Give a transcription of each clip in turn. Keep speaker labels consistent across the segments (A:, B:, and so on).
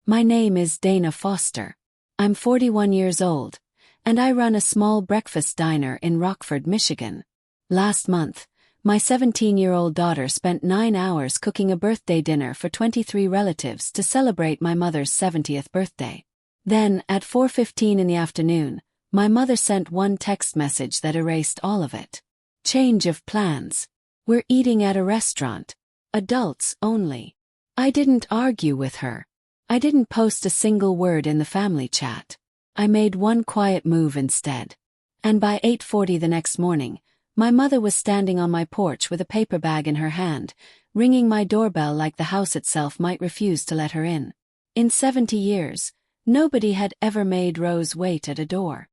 A: My name is Dana Foster. I'm 41 years old, and I run a small breakfast diner in Rockford, Michigan. Last month, my 17-year-old daughter spent 9 hours cooking a birthday dinner for 23 relatives to celebrate my mother's 70th birthday. Then, at 4:15 in the afternoon, my mother sent one text message that erased all of it. Change of plans. We're eating at a restaurant. Adults only. I didn't argue with her. I didn't post a single word in the family chat. I made one quiet move instead. And by 8:40 the next morning, my mother was standing on my porch with a paper bag in her hand, ringing my doorbell like the house itself might refuse to let her in. In 70 years, nobody had ever made Rose wait at a door.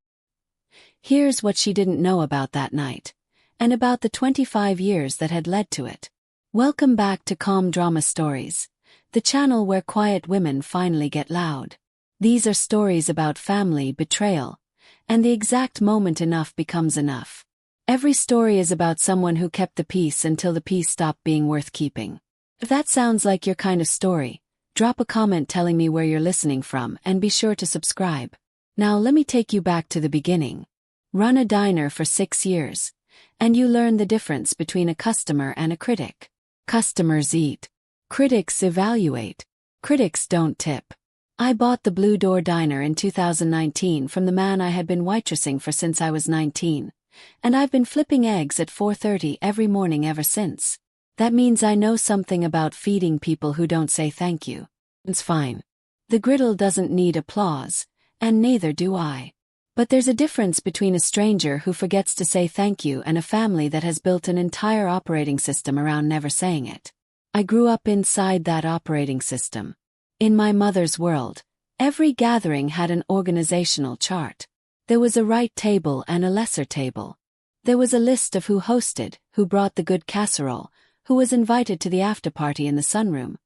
A: Here's what she didn't know about that night, and about the 25 years that had led to it. Welcome back to Calm Drama Stories, the channel where quiet women finally get loud. These are stories about family, betrayal, and the exact moment enough becomes enough. Every story is about someone who kept the peace until the peace stopped being worth keeping. If that sounds like your kind of story, drop a comment telling me where you're listening from and be sure to subscribe. Now let me take you back to the beginning. Run a diner for 6 years, and you learn the difference between a customer and a critic. Customers eat. Critics evaluate. Critics don't tip. I bought the Blue Door Diner in 2019 from the man I had been waitressing for since I was 19, and I've been flipping eggs at 4:30 every morning ever since. That means I know something about feeding people who don't say thank you. It's fine. The griddle doesn't need applause, and neither do I. But there's a difference between a stranger who forgets to say thank you and a family that has built an entire operating system around never saying it. I grew up inside that operating system. In my mother's world, every gathering had an organizational chart. There was a right table and a lesser table. There was a list of who hosted, who brought the good casserole, who was invited to the after-party in the sunroom,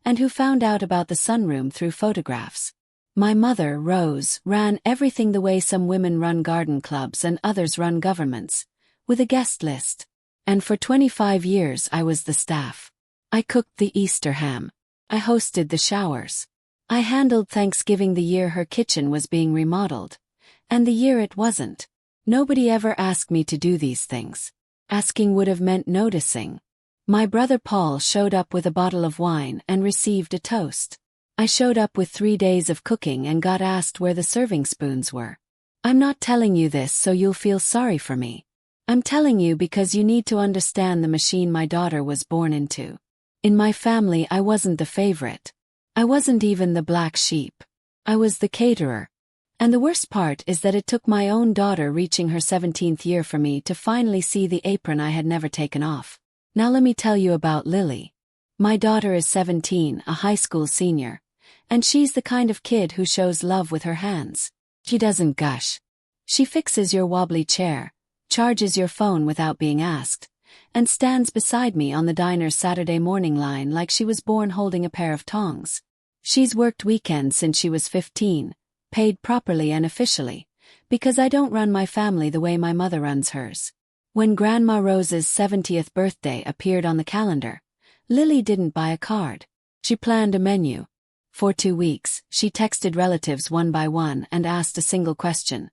A: and who found out about the sunroom through photographs. My mother, Rose, ran everything the way some women run garden clubs and others run governments, with a guest list. And for 25 years I was the staff. I cooked the Easter ham. I hosted the showers. I handled Thanksgiving the year her kitchen was being remodeled, and the year it wasn't. Nobody ever asked me to do these things. Asking would have meant noticing. My brother Paul showed up with a bottle of wine and received a toast. I showed up with 3 days of cooking and got asked where the serving spoons were. I'm not telling you this so you'll feel sorry for me. I'm telling you because you need to understand the machine my daughter was born into. In my family I wasn't the favorite. I wasn't even the black sheep. I was the caterer. And the worst part is that it took my own daughter reaching her 17th year for me to finally see the apron I had never taken off. Now let me tell you about Lily. My daughter is 17, a high school senior. And she's the kind of kid who shows love with her hands. She doesn't gush. She fixes your wobbly chair, charges your phone without being asked, and stands beside me on the diner's Saturday morning line like she was born holding a pair of tongs. She's worked weekends since she was 15, paid properly and officially, because I don't run my family the way my mother runs hers. When Grandma Rose's 70th birthday appeared on the calendar, Lily didn't buy a card. She planned a menu. For 2 weeks, she texted relatives one by one and asked a single question.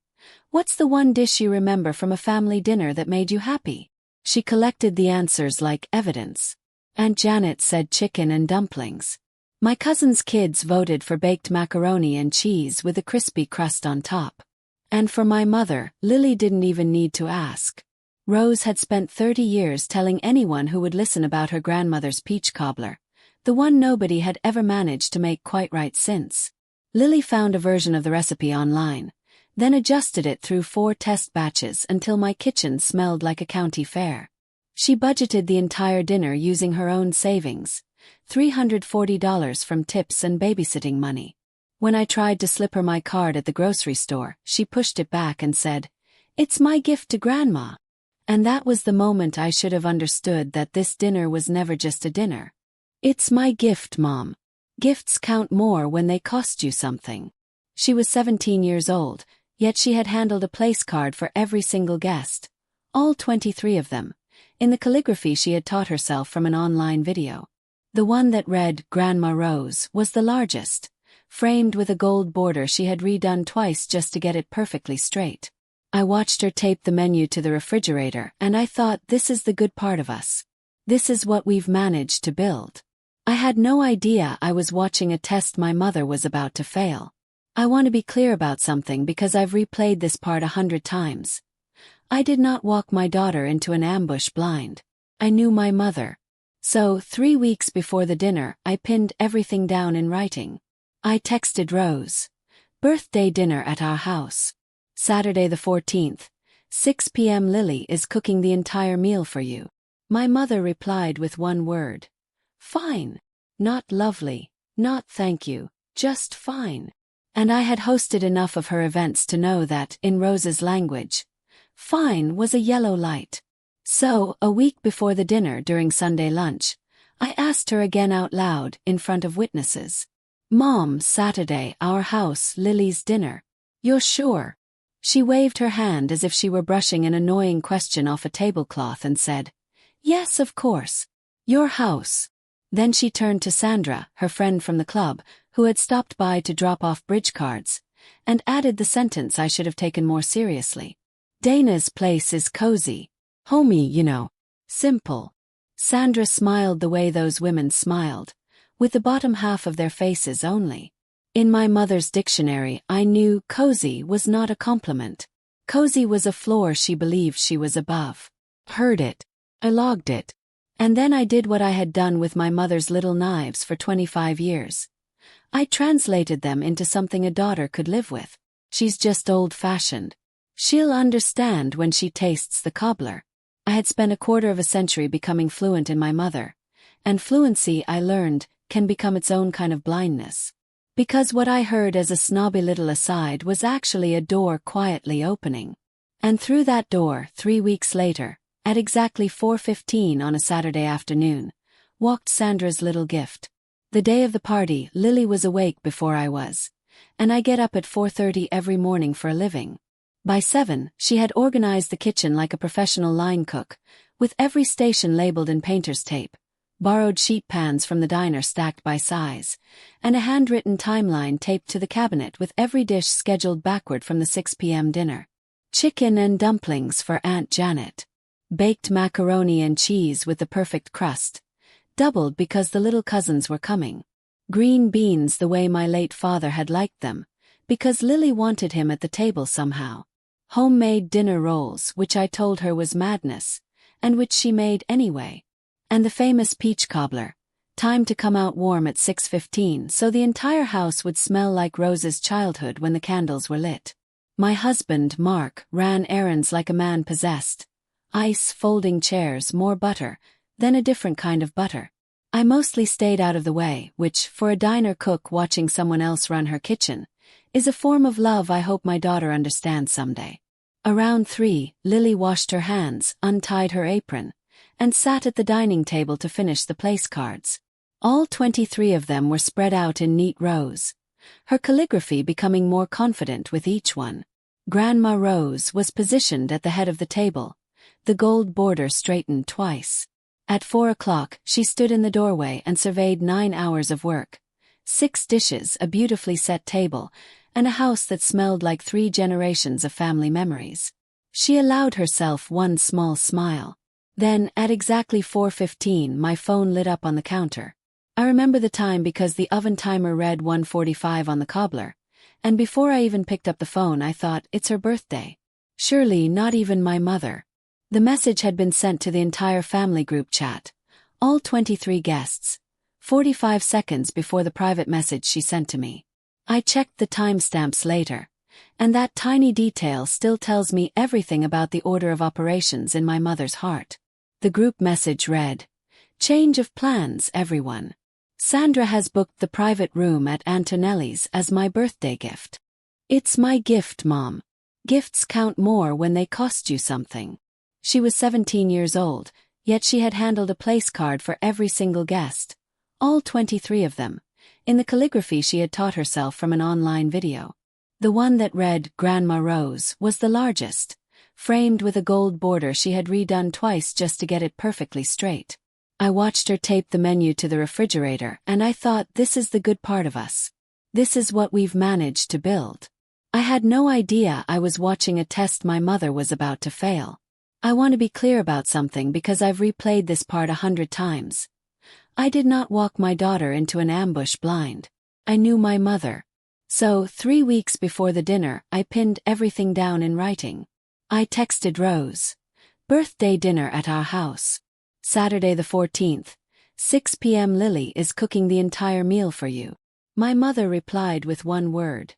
A: What's the one dish you remember from a family dinner that made you happy? She collected the answers like evidence. Aunt Janet said chicken and dumplings. My cousin's kids voted for baked macaroni and cheese with a crispy crust on top. And for my mother, Lily didn't even need to ask. Rose had spent 30 years telling anyone who would listen about her grandmother's peach cobbler. The one nobody had ever managed to make quite right since. Lily found a version of the recipe online, then adjusted it through 4 test batches until my kitchen smelled like a county fair. She budgeted the entire dinner using her own savings, $340 from tips and babysitting money. When I tried to slip her my card at the grocery store, she pushed it back and said, "It's my gift to Grandma." And that was the moment I should have understood that this dinner was never just a dinner. It's my gift, Mom. Gifts count more when they cost you something. She was 17 years old, yet she had handled a place card for every single guest, all 23 of them, in the calligraphy she had taught herself from an online video. The one that read, Grandma Rose, was the largest, framed with a gold border she had redone twice just to get it perfectly straight. I watched her tape the menu to the refrigerator and I thought, this is the good part of us. This is what we've managed to build. I had no idea I was watching a test my mother was about to fail. I want to be clear about something because I've replayed this part 100 times. I did not walk my daughter into an ambush blind. I knew my mother. So, 3 weeks before the dinner, I pinned everything down in writing. I texted Rose. Birthday dinner at our house. Saturday the 14th, 6 p.m. Lily is cooking the entire meal for you. My mother replied with one word. Fine. Not lovely, not thank you, just fine. And I had hosted enough of her events to know that, in Rose's language, fine was a yellow light. So, a week before the dinner during Sunday lunch, I asked her again out loud in front of witnesses. Mom, Saturday, our house, Lily's dinner. You're sure? She waved her hand as if she were brushing an annoying question off a tablecloth and said, Yes, of course. Your house. Then she turned to Sandra, her friend from the club, who had stopped by to drop off bridge cards, and added the sentence I should have taken more seriously. Dana's place is cozy. Homey, you know. Simple. Sandra smiled the way those women smiled, with the bottom half of their faces only. In my mother's dictionary, I knew cozy was not a compliment. Cozy was a floor she believed she was above. Heard it. I logged it. And then I did what I had done with my mother's little knives for 25 years. I translated them into something a daughter could live with. She's just old-fashioned. She'll understand when she tastes the cobbler. I had spent a quarter of a century becoming fluent in my mother, and fluency, I learned, can become its own kind of blindness. Because what I heard as a snobby little aside was actually a door quietly opening. And through that door, 3 weeks later, at exactly 4:15 on a Saturday afternoon, walked Sandra's little gift. The day of the party, Lily was awake before I was, and I get up at 4:30 every morning for a living. By 7, she had organized the kitchen like a professional line cook, with every station labeled in painter's tape, borrowed sheet pans from the diner stacked by size, and a handwritten timeline taped to the cabinet with every dish scheduled backward from the 6 p.m. dinner. Chicken and dumplings for Aunt Janet. Baked macaroni and cheese with the perfect crust. Doubled because the little cousins were coming. Green beans the way my late father had liked them, because Lily wanted him at the table somehow. Homemade dinner rolls, which I told her was madness, and which she made anyway. And the famous peach cobbler. Time to come out warm at 6:15 so the entire house would smell like Rose's childhood when the candles were lit. My husband, Mark, ran errands like a man possessed. Ice, folding chairs, more butter, then a different kind of butter. I mostly stayed out of the way, which, for a diner cook watching someone else run her kitchen, is a form of love I hope my daughter understands someday. Around 3, Lily washed her hands, untied her apron, and sat at the dining table to finish the place cards. All 23 of them were spread out in neat rows, her calligraphy becoming more confident with each one. Grandma Rose was positioned at the head of the table, the gold border straightened twice. At 4 o'clock, she stood in the doorway and surveyed 9 hours of work. 6 dishes, a beautifully set table, and a house that smelled like 3 generations of family memories. She allowed herself one small smile. Then, at exactly 4:15, my phone lit up on the counter. I remember the time because the oven timer read 1:45 on the cobbler, and before I even picked up the phone I thought, it's her birthday. Surely not even my mother. The message had been sent to the entire family group chat, all 23 guests, 45 seconds before the private message she sent to me. I checked the timestamps later, and that tiny detail still tells me everything about the order of operations in my mother's heart. The group message read, "Change of plans, everyone. Sandra has booked the private room at Antonelli's as my birthday gift. It's my gift, Mom. Gifts count more when they cost you something." She was 17 years old, yet she had handled a place card for every single guest, all 23 of them, in the calligraphy she had taught herself from an online video. The one that read Grandma Rose was the largest, framed with a gold border she had redone twice just to get it perfectly straight. I watched her tape the menu to the refrigerator and I thought, this is the good part of us. This is what we've managed to build. I had no idea I was watching a test my mother was about to fail. I want to be clear about something because I've replayed this part 100 times. I did not walk my daughter into an ambush blind. I knew my mother. So, 3 weeks before the dinner, I pinned everything down in writing. I texted Rose. Birthday dinner at our house. Saturday the 14th. 6 p.m. Lily is cooking the entire meal for you. My mother replied with one word.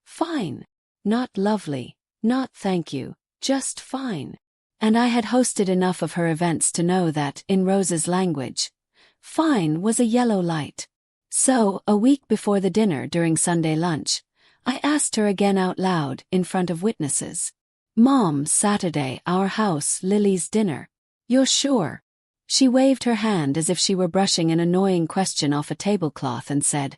A: Fine. Not lovely, not thank you, just fine. And I had hosted enough of her events to know that, in Rose's language, fine was a yellow light. So, a week before the dinner during Sunday lunch, I asked her again out loud in front of witnesses. Mom, Saturday, our house, Lily's dinner. You're sure? She waved her hand as if she were brushing an annoying question off a tablecloth and said,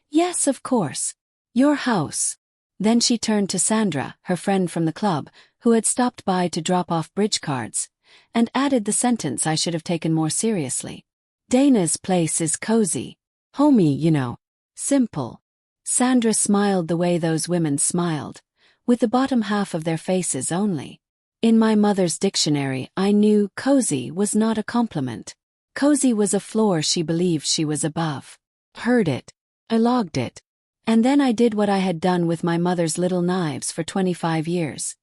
A: Yes, of course. Your house. Then she turned to Sandra, her friend from the club, who had stopped by to drop off bridge cards, and added the sentence I should have taken more seriously. Dana's place is cozy. Homey, you know. Simple. Sandra smiled the way those women smiled, with the bottom half of their faces only. In my mother's dictionary, I knew cozy was not a compliment. Cozy was a floor she believed she was above. Heard it. I logged it. And then I did what I had done with my mother's little knives for 25 years.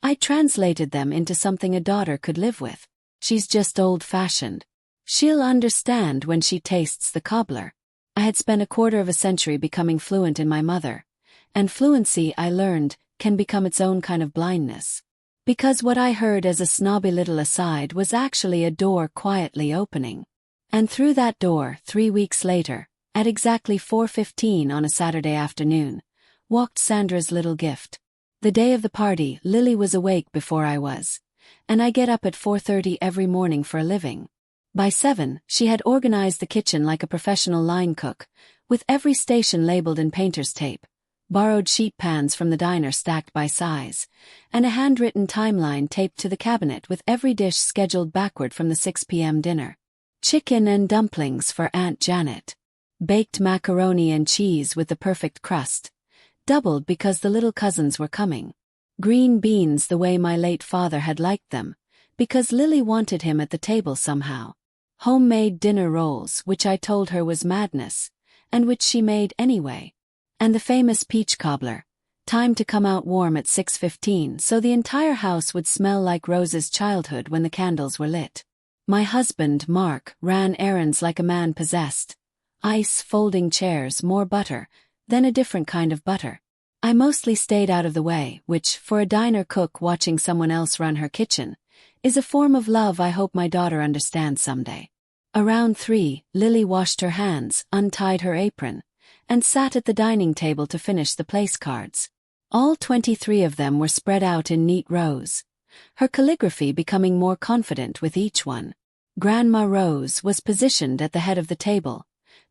A: I translated them into something a daughter could live with. She's just old-fashioned. She'll understand when she tastes the cobbler. I had spent a quarter of a century becoming fluent in my mother, and fluency, I learned, can become its own kind of blindness. Because what I heard as a snobby little aside was actually a door quietly opening. And through that door, 3 weeks later, at exactly 4:15 on a Saturday afternoon, walked Sandra's little gift. The day of the party, Lily was awake before I was, and I get up at 4:30 every morning for a living. By 7, she had organized the kitchen like a professional line cook, with every station labeled in painter's tape, borrowed sheet pans from the diner stacked by size, and a handwritten timeline taped to the cabinet with every dish scheduled backward from the 6 p.m. dinner. Chicken and dumplings for Aunt Janet. Baked macaroni and cheese with the perfect crust, doubled because the little cousins were coming. Green beans the way my late father had liked them, because Lily wanted him at the table somehow. Homemade dinner rolls, which I told her was madness, and which she made anyway. And the famous peach cobbler, time to come out warm at 6:15 so the entire house would smell like Rose's childhood when the candles were lit. My husband, Mark, ran errands like a man possessed. Ice, folding chairs, more butter, then a different kind of butter. I mostly stayed out of the way, which, for a diner cook watching someone else run her kitchen, is a form of love I hope my daughter understands someday. Around 3, Lily washed her hands, untied her apron, and sat at the dining table to finish the place cards. All 23 of them were spread out in neat rows, her calligraphy becoming more confident with each one. Grandma Rose was positioned at the head of the table,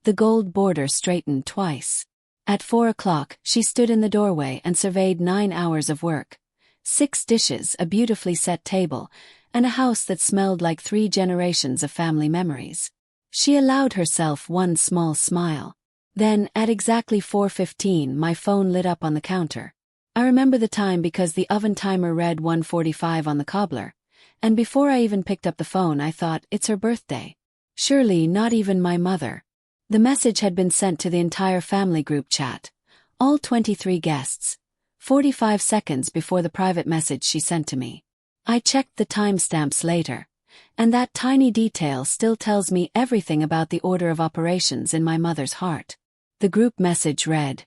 A: the gold border straightened twice. At 4 o'clock, she stood in the doorway and surveyed 9 hours of work. 6 dishes, a beautifully set table, and a house that smelled like 3 generations of family memories. She allowed herself one small smile. Then, at exactly 4:15, my phone lit up on the counter. I remember the time because the oven timer read 1:45 on the cobbler, and before I even picked up the phone I thought, it's her birthday. Surely not even my mother. The message had been sent to the entire family group chat, all 23 guests, 45 seconds before the private message she sent to me. I checked the timestamps later, and that tiny detail still tells me everything about the order of operations in my mother's heart. The group message read,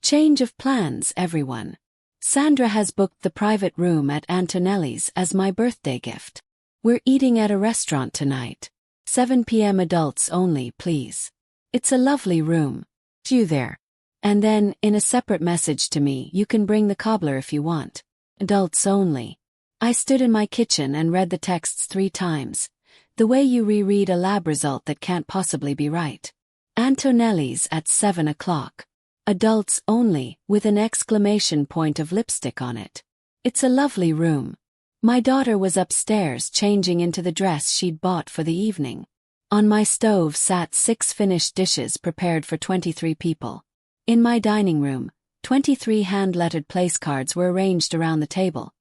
A: "Change of plans, everyone. Sandra has booked the private room at Antonelli's as my birthday gift. We're eating at a restaurant tonight. 7 p.m. adults only, please. It's a lovely room. See you there." And then, in a separate message to me, "You can bring the cobbler if you want. Adults only." I stood in my kitchen and read the texts 3 times, the way you reread a lab result that can't possibly be right. Antonelli's at 7 o'clock. Adults only, with an exclamation point of lipstick on it. It's a lovely room. My daughter was upstairs changing into the dress she'd bought for the evening. On my stove sat 6 finished dishes prepared for 23 people. In my dining room, 23 hand-lettered place cards were arranged around the table,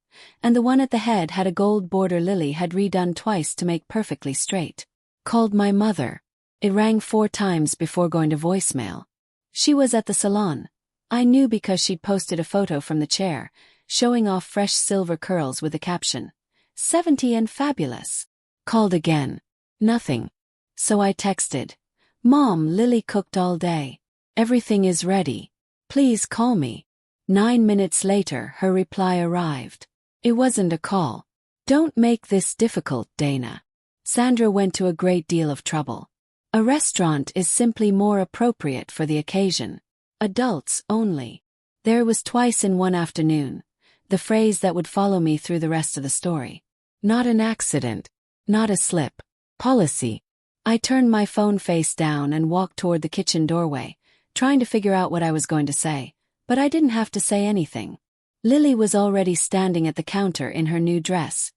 A: and the one at the head had a gold border Lily had redone twice to make perfectly straight. Called my mother. It rang 4 times before going to voicemail. She was at the salon. I knew because she'd posted a photo from the chair, showing off fresh silver curls with the caption, 70 and fabulous. Called again. Nothing. So I texted, Mom, Lily cooked all day. Everything is ready. Please call me. 9 minutes later, her reply arrived. It wasn't a call. Don't make this difficult, Dana. Sandra went to a great deal of trouble. A restaurant is simply more appropriate for the occasion. Adults only. There was twice in one afternoon. The phrase that would follow me through the rest of the story. Not an accident. Not a slip. Policy. I turned my phone face down and walked toward the kitchen doorway, trying to figure out what I was going to say, but I didn't have to say anything. Lily was already standing at the counter in her new dress,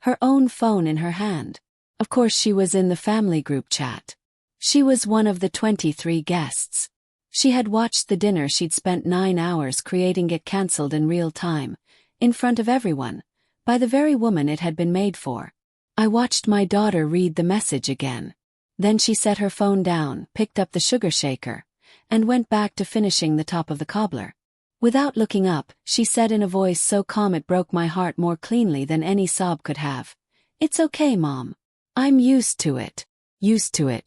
A: her own phone in her hand. Of course she was in the family group chat. She was one of the 23 guests. She had watched the dinner she'd spent 9 hours creating get cancelled in real time, in front of everyone, by the very woman it had been made for. I watched my daughter read the message again. Then she set her phone down, picked up the sugar shaker, and went back to finishing the top of the cobbler. Without looking up, she said in a voice so calm it broke my heart more cleanly than any sob could have, "It's okay, Mom. I'm used to it." Used to it.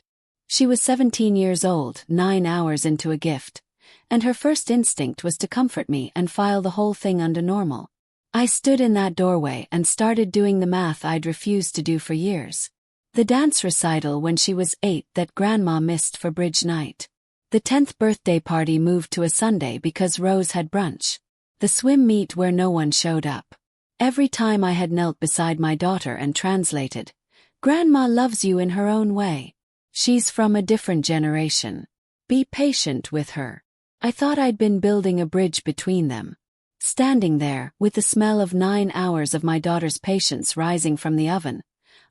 A: She was 17 years old, 9 hours into a gift, and her first instinct was to comfort me and file the whole thing under normal. I stood in that doorway and started doing the math I'd refused to do for years. The dance recital when she was 8 that Grandma missed for bridge night. The 10th birthday party moved to a Sunday because Rose had brunch. The swim meet where no one showed up. Every time I had knelt beside my daughter and translated, "Grandma loves you in her own way. She's from a different generation. Be patient with her." I thought I'd been building a bridge between them. Standing there, with the smell of 9 hours of my daughter's patience rising from the oven,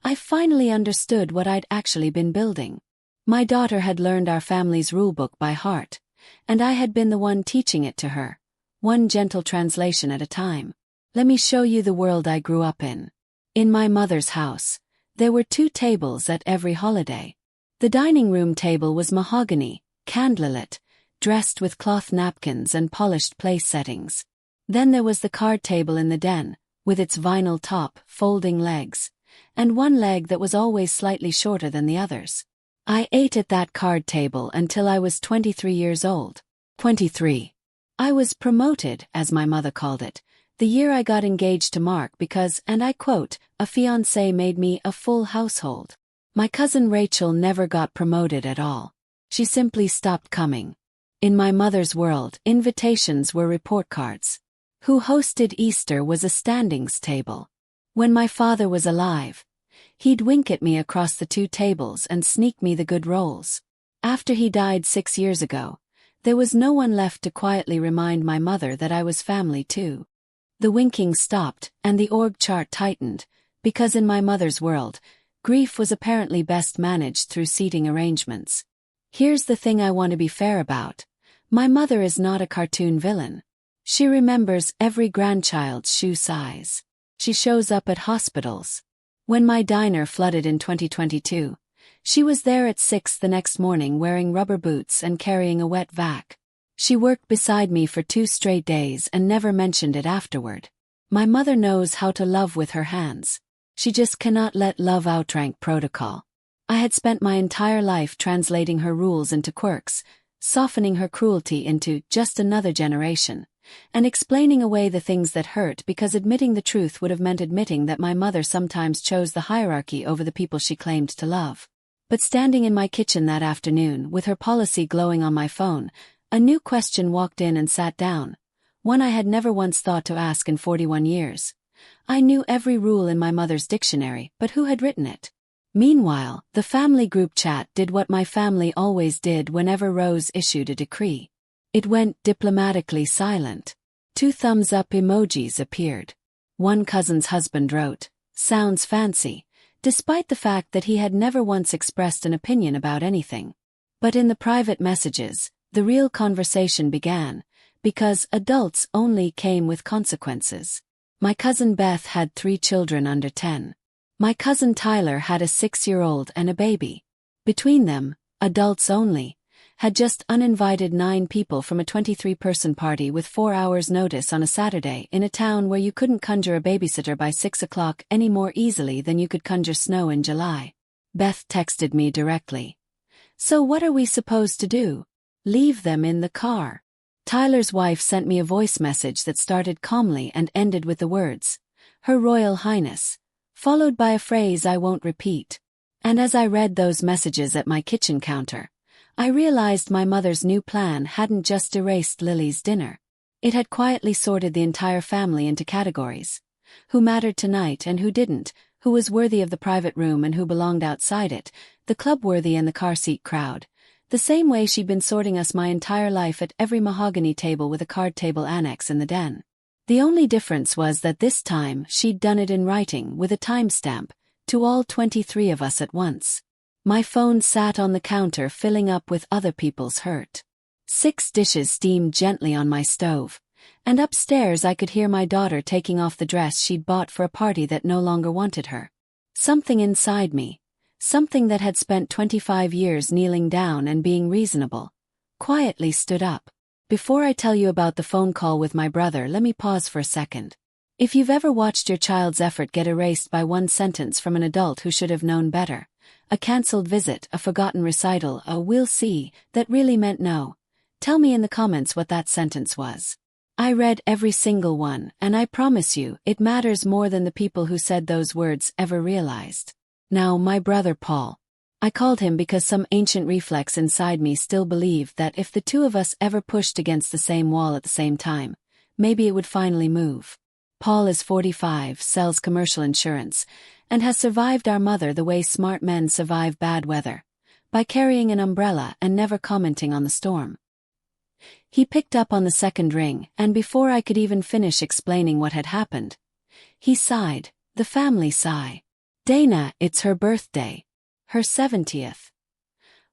A: I finally understood what I'd actually been building. My daughter had learned our family's rulebook by heart, and I had been the one teaching it to her, one gentle translation at a time. Let me show you the world I grew up in. In my mother's house, there were 2 tables at every holiday. The dining room table was mahogany, candlelit, dressed with cloth napkins and polished place settings. Then there was the card table in the den, with its vinyl top, folding legs, and one leg that was always slightly shorter than the others. I ate at that card table until I was 23 years old. 23. I was promoted, as my mother called it, the year I got engaged to Mark because, and I quote, "a fiancé made me a full household." My cousin Rachel never got promoted at all. She simply stopped coming. In my mother's world, invitations were report cards. Who hosted Easter was a standings table. When my father was alive, he'd wink at me across the 2 tables and sneak me the good rolls. After he died 6 years ago, there was no one left to quietly remind my mother that I was family too. The winking stopped, and the org chart tightened, because in my mother's world, grief was apparently best managed through seating arrangements. Here's the thing I want to be fair about. My mother is not a cartoon villain. She remembers every grandchild's shoe size. She shows up at hospitals. When my diner flooded in 2022, she was there at 6 the next morning wearing rubber boots and carrying a wet vac. She worked beside me for 2 straight days and never mentioned it afterward. My mother knows how to love with her hands. She just cannot let love outrank protocol. I had spent my entire life translating her rules into quirks, softening her cruelty into just another generation, and explaining away the things that hurt because admitting the truth would have meant admitting that my mother sometimes chose the hierarchy over the people she claimed to love. But standing in my kitchen that afternoon, with her policy glowing on my phone, a new question walked in and sat down, one I had never once thought to ask in 41 years. I knew every rule in my mother's dictionary, but who had written it? Meanwhile, the family group chat did what my family always did whenever Rose issued a decree. It went diplomatically silent. 2 thumbs-up emojis appeared. One cousin's husband wrote, "Sounds fancy," despite the fact that he had never once expressed an opinion about anything. But in the private messages, The real conversation began, because adults only came with consequences. My cousin Beth had 3 children under 10. My cousin Tyler had a 6-year-old and a baby. Between them, adults only, had just uninvited 9 people from a 23-person party with 4 hours' notice on a Saturday in a town where you couldn't conjure a babysitter by 6 o'clock any more easily than you could conjure snow in July. Beth texted me directly. "So what are we supposed to do? Leave them in the car." Tyler's wife sent me a voice message that started calmly and ended with the words, "Her Royal Highness," followed by a phrase I won't repeat. And as I read those messages at my kitchen counter, I realized my mother's new plan hadn't just erased Lily's dinner. It had quietly sorted the entire family into categories. Who mattered tonight and who didn't, who was worthy of the private room and who belonged outside it, the club-worthy and the car-seat crowd. The same way she'd been sorting us my entire life at every mahogany table with a card table annex in the den. The only difference was that this time she'd done it in writing with a timestamp, to all 23 of us at once. My phone sat on the counter filling up with other people's hurt. 6 dishes steamed gently on my stove, and upstairs I could hear my daughter taking off the dress she'd bought for a party that no longer wanted her. Something inside me, something that had spent 25 years kneeling down and being reasonable, quietly stood up. Before I tell you about the phone call with my brother, let me pause for a second. If you've ever watched your child's effort get erased by one sentence from an adult who should have known better, a cancelled visit, a forgotten recital, a "we'll see," that really meant no, tell me in the comments what that sentence was. I read every single one, and I promise you, it matters more than the people who said those words ever realized. Now, my brother Paul. I called him because some ancient reflex inside me still believed that if the two of us ever pushed against the same wall at the same time, maybe it would finally move. Paul is 45, sells commercial insurance, and has survived our mother the way smart men survive bad weather, by carrying an umbrella and never commenting on the storm. He picked up on the second ring, and before I could even finish explaining what had happened, he sighed, the family sigh. "Dana, it's her birthday. Her 70th.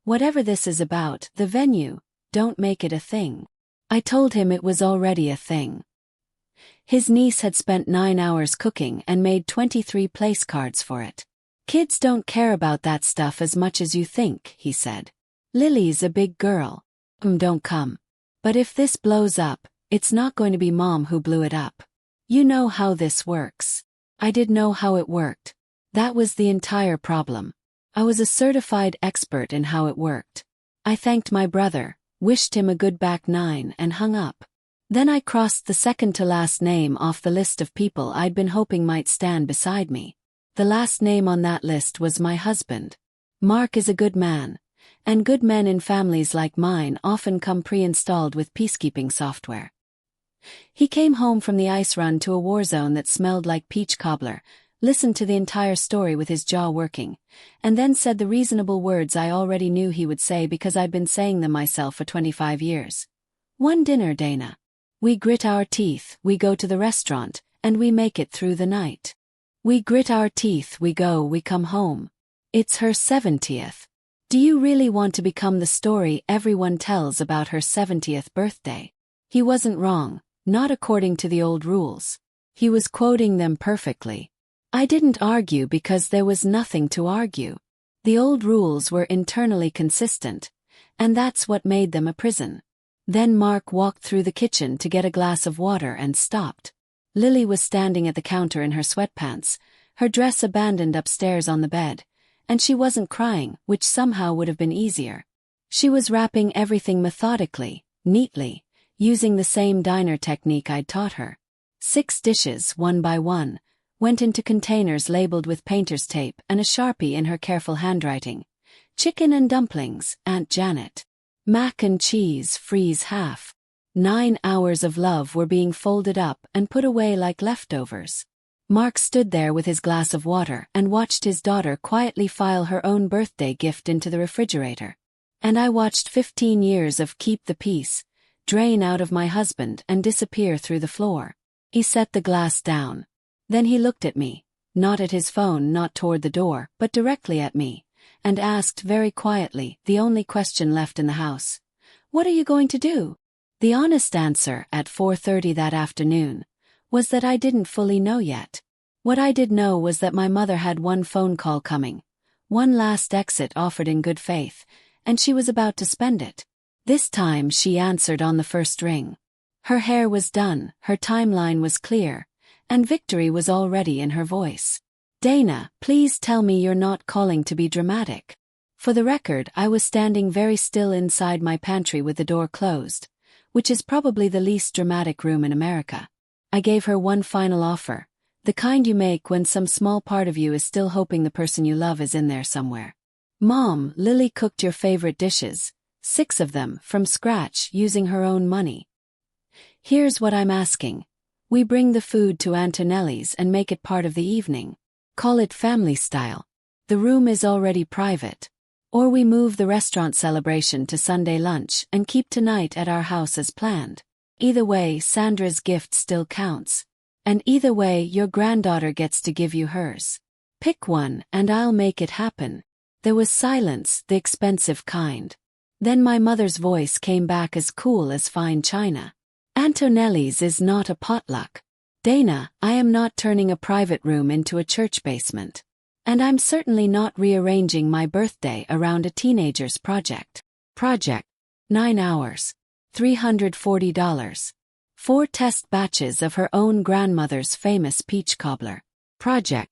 A: Whatever this is about, the venue, don't make it a thing." I told him it was already a thing. His niece had spent 9 hours cooking and made 23 place cards for it. "Kids don't care about that stuff as much as you think," he said. "Lily's a big girl. Don't come. But if this blows up, it's not going to be Mom who blew it up. You know how this works." I did know how it worked. That was the entire problem. I was a certified expert in how it worked. I thanked my brother, wished him a good back 9 and hung up. Then I crossed the second-to-last name off the list of people I'd been hoping might stand beside me. The last name on that list was my husband. Mark is a good man, and good men in families like mine often come pre-installed with peacekeeping software. He came home from the ice run to a war zone that smelled like peach cobbler, listened to the entire story with his jaw working, and then said the reasonable words I already knew he would say because I'd been saying them myself for 25 years. "One dinner, Dana. We grit our teeth, we go to the restaurant, and we make it through the night. We grit our teeth, we go, we come home. It's her 70th. Do you really want to become the story everyone tells about her 70th birthday?" He wasn't wrong, not according to the old rules. He was quoting them perfectly. I didn't argue because there was nothing to argue. The old rules were internally consistent, and that's what made them a prison. Then Mark walked through the kitchen to get a glass of water and stopped. Lily was standing at the counter in her sweatpants, her dress abandoned upstairs on the bed, and she wasn't crying, which somehow would have been easier. She was wrapping everything methodically, neatly, using the same diner technique I'd taught her. 6 dishes, one by one, went into containers labeled with painter's tape and a Sharpie in her careful handwriting. "Chicken and dumplings, Aunt Janet. Mac and cheese, freeze half." 9 hours of love were being folded up and put away like leftovers. Mark stood there with his glass of water and watched his daughter quietly file her own birthday gift into the refrigerator. And I watched 15 years of keep the peace drain out of my husband and disappear through the floor. He set the glass down. Then he looked at me, not at his phone, not toward the door, but directly at me, and asked very quietly, the only question left in the house, What are you going to do? The honest answer at 4:30 that afternoon was that I didn't fully know yet. What I did know was that my mother had one phone call coming, one last exit offered in good faith, and she was about to spend it. This time she answered on the first ring. Her hair was done, her timeline was clear, and victory was already in her voice. Dana, please tell me you're not calling to be dramatic. For the record, I was standing very still inside my pantry with the door closed, which is probably the least dramatic room in America. I gave her one final offer, the kind you make when some small part of you is still hoping the person you love is in there somewhere. Mom, Lily cooked your favorite dishes, 6 of them, from scratch, using her own money. Here's what I'm asking. We bring the food to Antonelli's and make it part of the evening. Call it family style. The room is already private. Or we move the restaurant celebration to Sunday lunch and keep tonight at our house as planned. Either way, Sandra's gift still counts. And either way, your granddaughter gets to give you hers. Pick one, and I'll make it happen. There was silence, the expensive kind. Then my mother's voice came back as cool as fine china. Antonelli's is not a potluck. Dana, I am not turning a private room into a church basement. And I'm certainly not rearranging my birthday around a teenager's project. 9 hours. $340. 4 test batches of her own grandmother's famous peach cobbler. Project.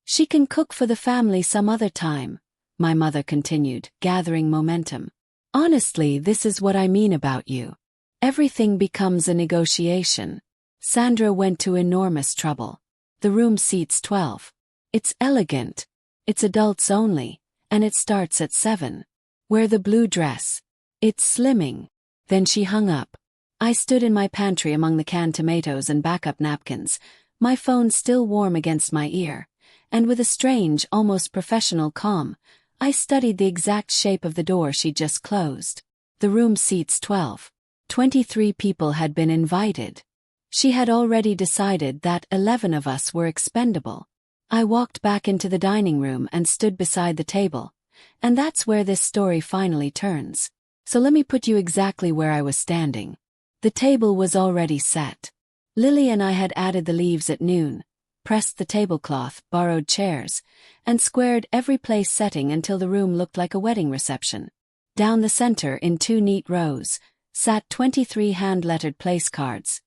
A: She can cook for the family some other time, my mother continued, gathering momentum. Honestly, this is what I mean about you. Everything becomes a negotiation. Sandra went to enormous trouble. The room seats 12. It's elegant. It's adults only, and it starts at 7. Wear the blue dress. It's slimming. Then she hung up. I stood in my pantry among the canned tomatoes and backup napkins, my phone still warm against my ear, and with a strange, almost professional calm, I studied the exact shape of the door she'd just closed. The room seats 12. 23 people had been invited. She had already decided that 11 of us were expendable. I walked back into the dining room and stood beside the table, and that's where this story finally turns. So let me put you exactly where I was standing. The table was already set. Lily and I had added the leaves at noon, pressed the tablecloth, borrowed chairs, and squared every place setting until the room looked like a wedding reception. Down the center, in 2 neat rows, sat 23 hand-lettered place cards.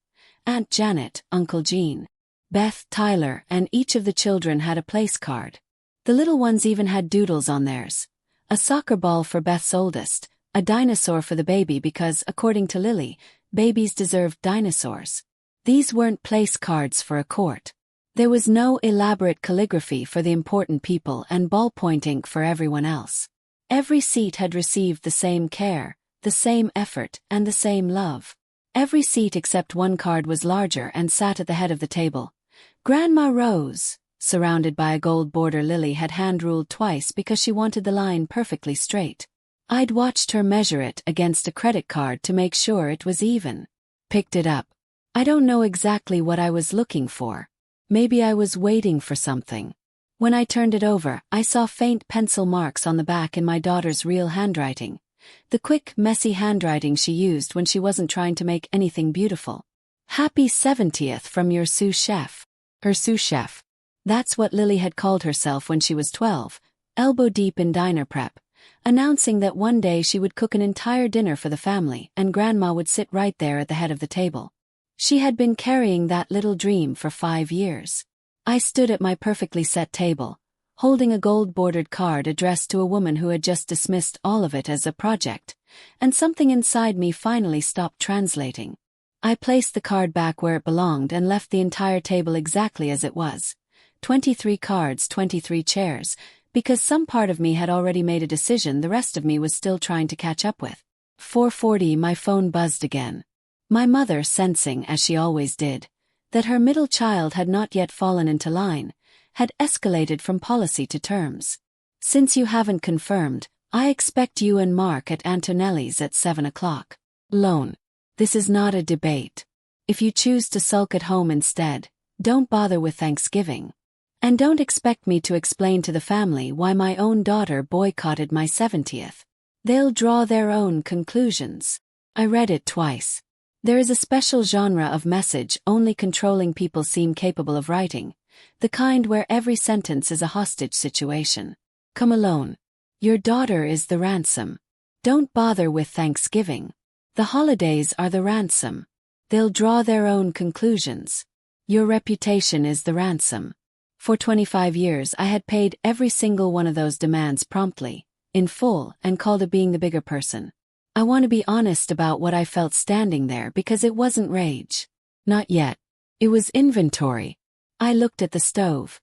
A: Aunt Janet, Uncle Gene, Beth, Tyler, and each of the children had a place card. The little ones even had doodles on theirs. A soccer ball for Beth's oldest, a dinosaur for the baby because, according to Lily, babies deserved dinosaurs. These weren't place cards for a court. There was no elaborate calligraphy for the important people and ballpoint ink for everyone else. Every seat had received the same care, the same effort, and the same love. Every seat except one card was larger and sat at the head of the table. Grandma Rose, surrounded by a gold border Lily had hand-ruled twice because she wanted the line perfectly straight. I'd watched her measure it against a credit card to make sure it was even. Picked it up. I don't know exactly what I was looking for. Maybe I was waiting for something. When I turned it over, I saw faint pencil marks on the back in my daughter's real handwriting. The quick, messy handwriting she used when she wasn't trying to make anything beautiful. Happy 70th from your sous chef. Her sous chef. That's what Lily had called herself when she was 12, elbow deep in diner prep, announcing that one day she would cook an entire dinner for the family and Grandma would sit right there at the head of the table. She had been carrying that little dream for 5 years. I stood at my perfectly set table, holding a gold-bordered card addressed to a woman who had just dismissed all of it as a project, and something inside me finally stopped translating. I placed the card back where it belonged and left the entire table exactly as it was. 23 cards, 23 chairs, because some part of me had already made a decision the rest of me was still trying to catch up with. 4:40 my phone buzzed again. My mother, sensing, as she always did, that her middle child had not yet fallen into line, had escalated from policy to terms. Since you haven't confirmed, I expect you and Mark at Antonelli's at 7 o'clock. Loan. This is not a debate. If you choose to sulk at home instead, don't bother with Thanksgiving. And don't expect me to explain to the family why my own daughter boycotted my 70th. They'll draw their own conclusions. I read it twice. There is a special genre of message only controlling people seem capable of writing, the kind where every sentence is a hostage situation. Come alone. Your daughter is the ransom. Don't bother with Thanksgiving. The holidays are the ransom. They'll draw their own conclusions. Your reputation is the ransom. For 25 years I had paid every single one of those demands promptly, in full, and called it being the bigger person. I want to be honest about what I felt standing there because it wasn't rage. Not yet. It was inventory. I looked at the stove.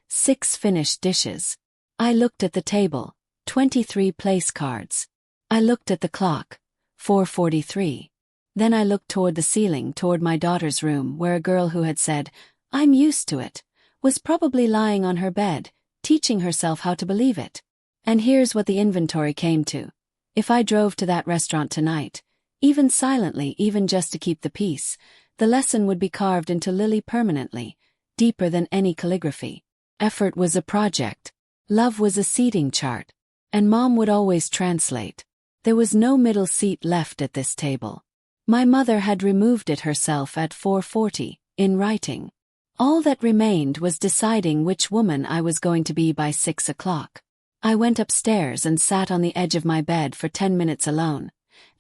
A: 6 finished dishes. I looked at the table. 23 place cards. I looked at the clock. 4:43. Then I looked toward the ceiling, toward my daughter's room, where a girl who had said, "I'm used to it," was probably lying on her bed, teaching herself how to believe it. And here's what the inventory came to. If I drove to that restaurant tonight, even silently, even just to keep the peace, the lesson would be carved into Lily permanently, deeper than any calligraphy. Effort was a project. Love was a seating chart. And Mom would always translate. There was no middle seat left at this table. My mother had removed it herself at 4:40, in writing. All that remained was deciding which woman I was going to be by 6 o'clock. I went upstairs and sat on the edge of my bed for 10 minutes alone,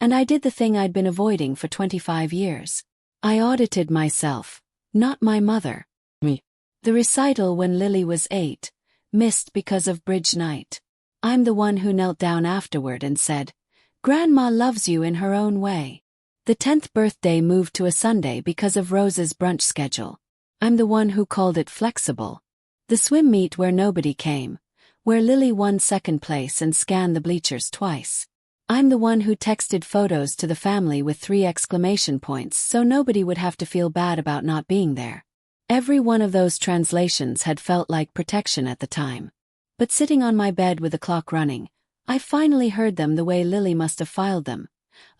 A: and I did the thing I'd been avoiding for 25 years. I audited myself, not my mother. Me. The recital when Lily was 8, missed because of bridge night. I'm the one who knelt down afterward and said, "Grandma loves you in her own way." The 10th birthday moved to a Sunday because of Rose's brunch schedule. I'm the one who called it flexible. The swim meet where nobody came, where Lily won second place and scanned the bleachers twice. I'm the one who texted photos to the family with 3 exclamation points so nobody would have to feel bad about not being there. Every one of those translations had felt like protection at the time. But sitting on my bed with the clock running, I finally heard them the way Lily must have filed them.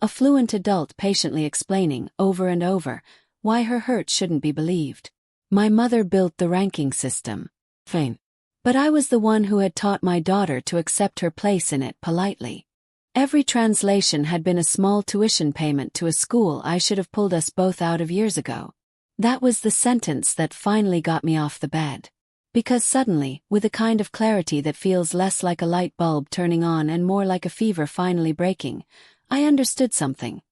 A: A fluent adult patiently explaining, over and over, why her hurt shouldn't be believed. My mother built the ranking system. Fine. But I was the one who had taught my daughter to accept her place in it politely. Every translation had been a small tuition payment to a school I should have pulled us both out of years ago. That was the sentence that finally got me off the bed. Because suddenly, with a kind of clarity that feels less like a light bulb turning on and more like a fever finally breaking, I understood something.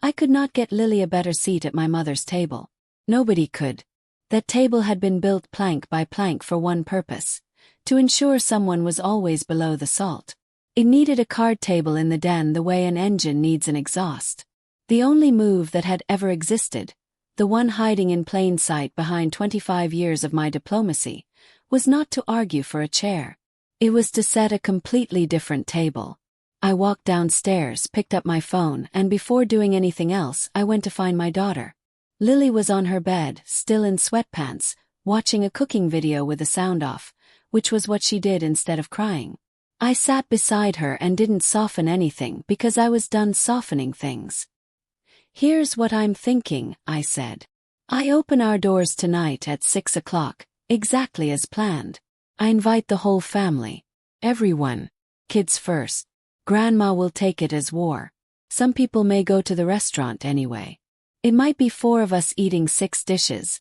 A: I could not get Lily a better seat at my mother's table. Nobody could. That table had been built plank by plank for one purpose: to ensure someone was always below the salt. It needed a card table in the den the way an engine needs an exhaust. The only move that had ever existed, the one hiding in plain sight behind 25 years of my diplomacy, was not to argue for a chair. It was to set a completely different table. I walked downstairs, picked up my phone, and before doing anything else, I went to find my daughter. Lily was on her bed, still in sweatpants, watching a cooking video with the sound off, which was what she did instead of crying. I sat beside her and didn't soften anything because I was done softening things. "Here's what I'm thinking," I said. "I open our doors tonight at 6 o'clock, exactly as planned. I invite the whole family. Everyone. Kids first. Grandma will take it as war. Some people may go to the restaurant anyway. It might be 4 of us eating 6 dishes,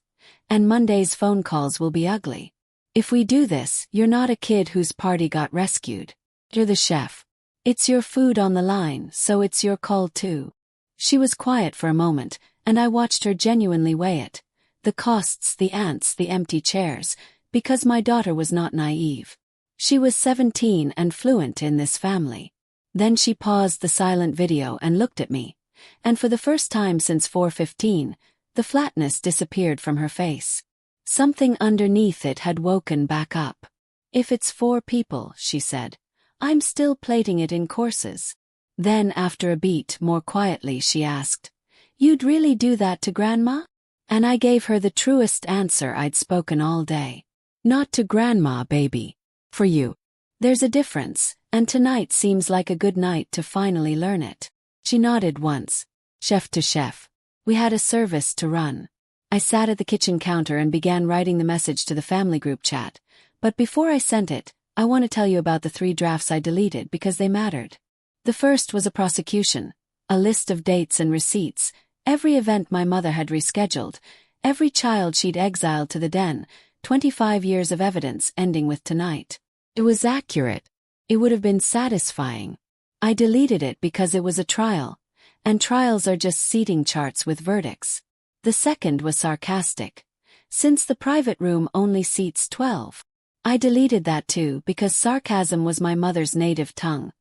A: and Monday's phone calls will be ugly. If we do this, you're not a kid whose party got rescued. You're the chef. It's your food on the line, so it's your call too." She was quiet for a moment, and I watched her genuinely weigh it. The costs, the ants, the empty chairs, because my daughter was not naive. She was 17 and fluent in this family. Then she paused the silent video and looked at me, and for the first time since 4:15, the flatness disappeared from her face. Something underneath it had woken back up. "If it's 4 people," she said, "I'm still plating it in courses." Then after a beat, more quietly, she asked, "You'd really do that to Grandma?" And I gave her the truest answer I'd spoken all day. "Not to Grandma, baby. For you. There's a difference, and tonight seems like a good night to finally learn it." She nodded once. Chef to chef. We had a service to run. I sat at the kitchen counter and began writing the message to the family group chat. But before I sent it, I want to tell you about the 3 drafts I deleted because they mattered. The first was a prosecution, A list of dates and receipts, every event my mother had rescheduled, every child she'd exiled to the den, 25 years of evidence ending with tonight. It was accurate. It would have been satisfying. I deleted it because it was a trial, and trials are just seating charts with verdicts. The second was sarcastic. Since the private room only seats 12. I deleted that too because sarcasm was my mother's native tongue,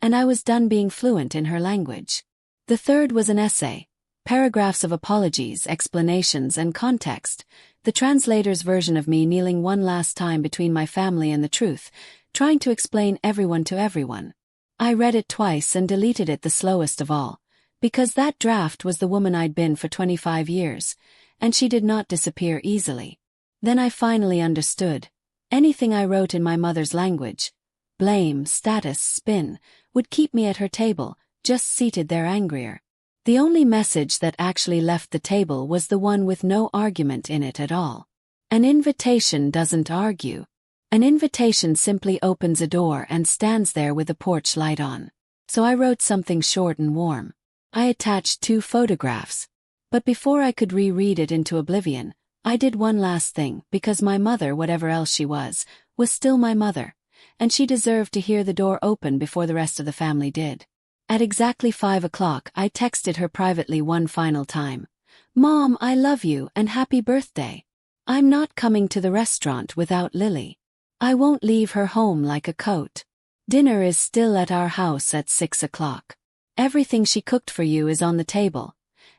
A: and I was done being fluent in her language. The third was an essay. Paragraphs of apologies, explanations, and context, the translator's version of me kneeling one last time between my family and the truth, trying to explain everyone to everyone. I read it twice and deleted it the slowest of all, because that draft was the woman I'd been for 25 years, and she did not disappear easily. Then I finally understood. Anything I wrote in my mother's language, blame, status, spin, would keep me at her table, just seated there angrier. The only message that actually left the table was the one with no argument in it at all. An invitation doesn't argue. An invitation simply opens a door and stands there with the porch light on. So I wrote something short and warm. I attached 2 photographs. But before I could reread it into oblivion, I did one last thing, because my mother, whatever else she was still my mother, and she deserved to hear the door open before the rest of the family did. At exactly 5 o'clock, I texted her privately one final time. "Mom, I love you and happy birthday. I'm not coming to the restaurant without Lily. I won't leave her home like a coat. Dinner is still at our house at 6 o'clock. Everything she cooked for you is on the table,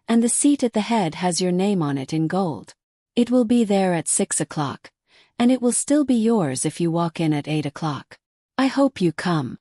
A: and the seat at the head has your name on it in gold. It will be there at 6 o'clock, and it will still be yours if you walk in at 8 o'clock. I hope you come.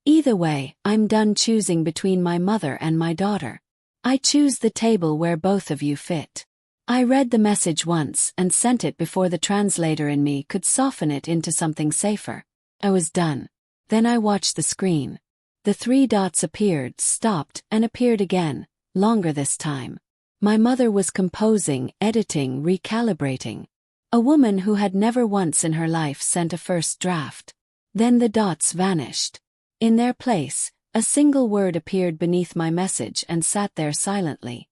A: Either way, I'm done choosing between my mother and my daughter. I choose the table where both of you fit." I read the message once and sent it before the translator in me could soften it into something safer. I was done. Then I watched the screen. The 3 dots appeared, stopped, and appeared again, longer this time. My mother was composing, editing, recalibrating. A woman who had never once in her life sent a first draft. Then the dots vanished. In their place, a single word appeared beneath my message and sat there silently.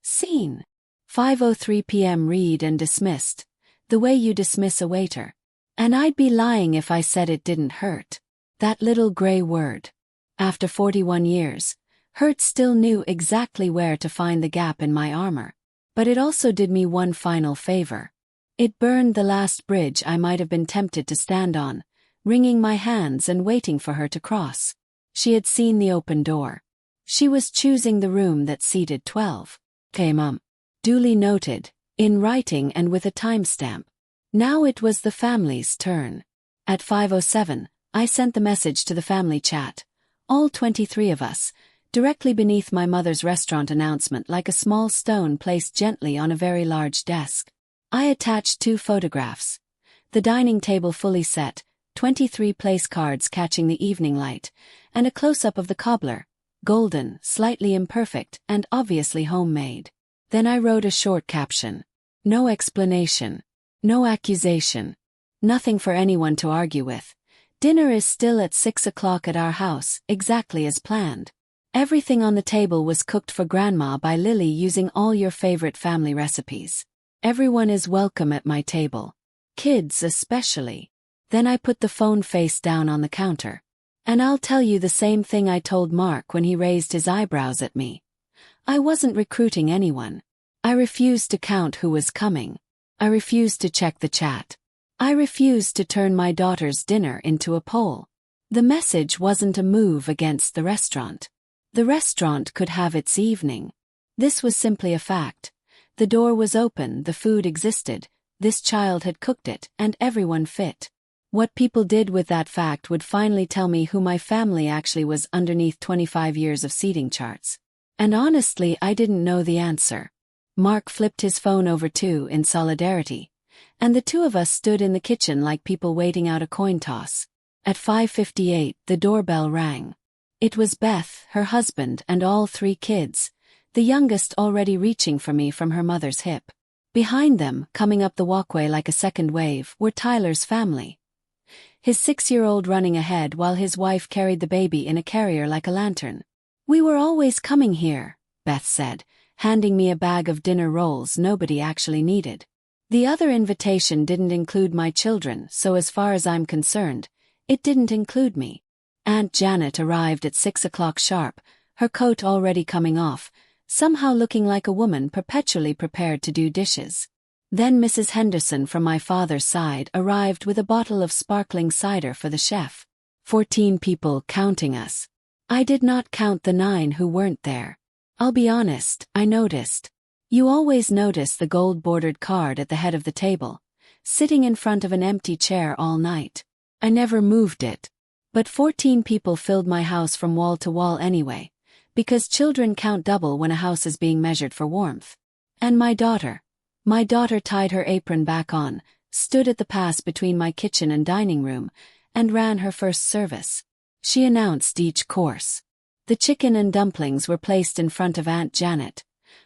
A: Seen. 5:03 p.m. read and dismissed, the way you dismiss a waiter. And I'd be lying if I said it didn't hurt. That little gray word. After 41 years, hurt still knew exactly where to find the gap in my armor. But it also did me one final favor. It burned the last bridge I might have been tempted to stand on, wringing my hands and waiting for her to cross. She had seen the open door. She was choosing the room that seated 12. "Okay, Mum." Duly noted, in writing and with a timestamp. Now it was the family's turn. At 5:07, I sent the message to the family chat. All 23 of us, directly beneath my mother's restaurant announcement, like a small stone placed gently on a very large desk. I attached 2 photographs. The dining table fully set, 23 place cards catching the evening light, and a close-up of the cobbler, golden, slightly imperfect, and obviously homemade. Then I wrote a short caption. No explanation. No accusation. Nothing for anyone to argue with. Dinner is still at 6 o'clock at our house, exactly as planned. Everything on the table was cooked for Grandma by Lily using all your favorite family recipes. Everyone is welcome at my table. Kids especially. Then I put the phone face down on the counter. And I'll tell you the same thing I told Mark when he raised his eyebrows at me. I wasn't recruiting anyone. I refused to count who was coming. I refused to check the chat. I refused to turn my daughter's dinner into a poll. The message wasn't a move against the restaurant. The restaurant could have its evening. This was simply a fact. The door was open, the food existed, this child had cooked it, and everyone fit. What people did with that fact would finally tell me who my family actually was underneath 25 years of seating charts. And honestly, I didn't know the answer. Mark flipped his phone over too, in solidarity. And the 2 of us stood in the kitchen like people waiting out a coin toss. At 5:58, the doorbell rang. It was Beth, her husband, and all 3 kids, the youngest already reaching for me from her mother's hip. Behind them, coming up the walkway like a second wave, were Tyler's family. His 6-year-old running ahead while his wife carried the baby in a carrier like a lantern. "We were always coming here," Beth said, handing me a bag of dinner rolls nobody actually needed. "The other invitation didn't include my children, so as far as I'm concerned, it didn't include me." Aunt Janet arrived at 6 o'clock sharp, her coat already coming off, somehow looking like a woman perpetually prepared to do dishes. Then Mrs. Henderson from my father's side arrived with a bottle of sparkling cider for the chef. 14 people counting us. I did not count the 9 who weren't there. I'll be honest, I noticed. You always notice the gold-bordered card at the head of the table, sitting in front of an empty chair all night. I never moved it. But 14 people filled my house from wall to wall anyway, because children count double when a house is being measured for warmth. And my daughter tied her apron back on, stood at the pass between my kitchen and dining room, and ran her first service. She announced each course. The chicken and dumplings were placed in front of Aunt Janet,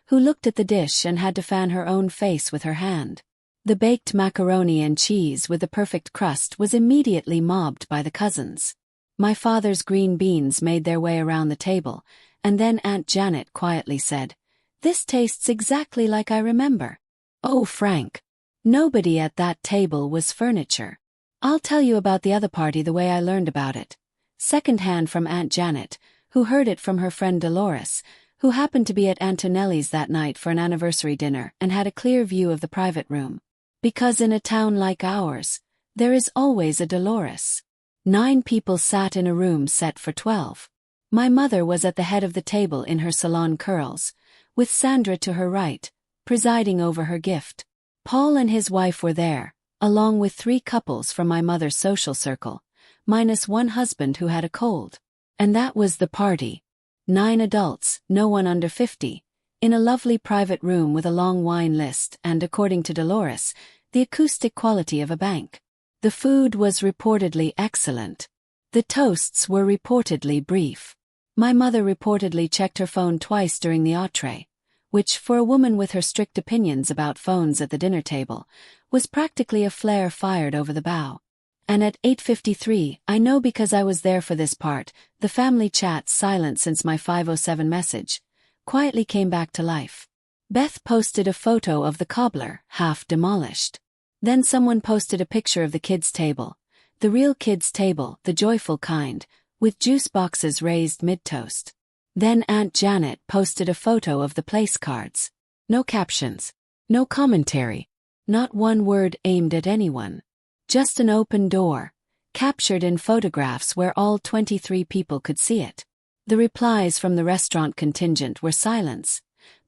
A: who looked at the dish and had to fan her own face with her hand. The baked macaroni and cheese with the perfect crust was immediately mobbed by the cousins. My father's green beans made their way around the table, and then Aunt Janet quietly said, "This tastes exactly like I remember." Oh, Frank. Nobody at that table was furniture. I'll tell you about the other party the way I learned about it. Secondhand from Aunt Janet, who heard it from her friend Dolores, who happened to be at Antonelli's that night for an anniversary dinner and had a clear view of the private room. Because in a town like ours, there is always a Dolores. 9 people sat in a room set for 12. My mother was at the head of the table in her salon curls, with Sandra to her right, presiding over her gift. Paul and his wife were there, along with 3 couples from my mother's social circle, minus one husband who had a cold. And that was the party. 9 adults, no one under 50, in a lovely private room with a long wine list and, according to Dolores, the acoustic quality of a bank. The food was reportedly excellent. The toasts were reportedly brief. My mother reportedly checked her phone twice during the entree, which, for a woman with her strict opinions about phones at the dinner table, was practically a flare fired over the bow. And at 8:53, I know because I was there for this part, the family chat, silent since my 5:07 message, quietly came back to life. Beth posted a photo of the cobbler, half demolished. Then someone posted a picture of the kids' table, the real kids' table, the joyful kind, with juice boxes raised mid-toast. Then Aunt Janet posted a photo of the place cards. No captions, no commentary, not one word aimed at anyone. Just an open door, captured in photographs where all 23 people could see it. The replies from the restaurant contingent were silence,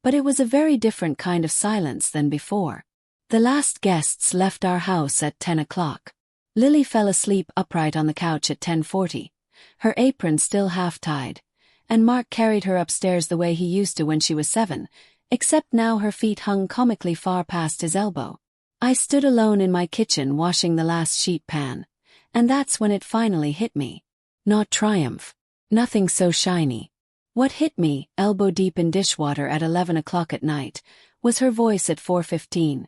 A: but it was a very different kind of silence than before. The last guests left our house at 10 o'clock. Lily fell asleep upright on the couch at 10:40, her apron still half-tied, and Mark carried her upstairs the way he used to when she was 7, except now her feet hung comically far past his elbow. I stood alone in my kitchen washing the last sheet pan, and that's when it finally hit me. Not triumph. Nothing so shiny. What hit me, elbow deep in dishwater at 11 o'clock at night, was her voice at 4:15.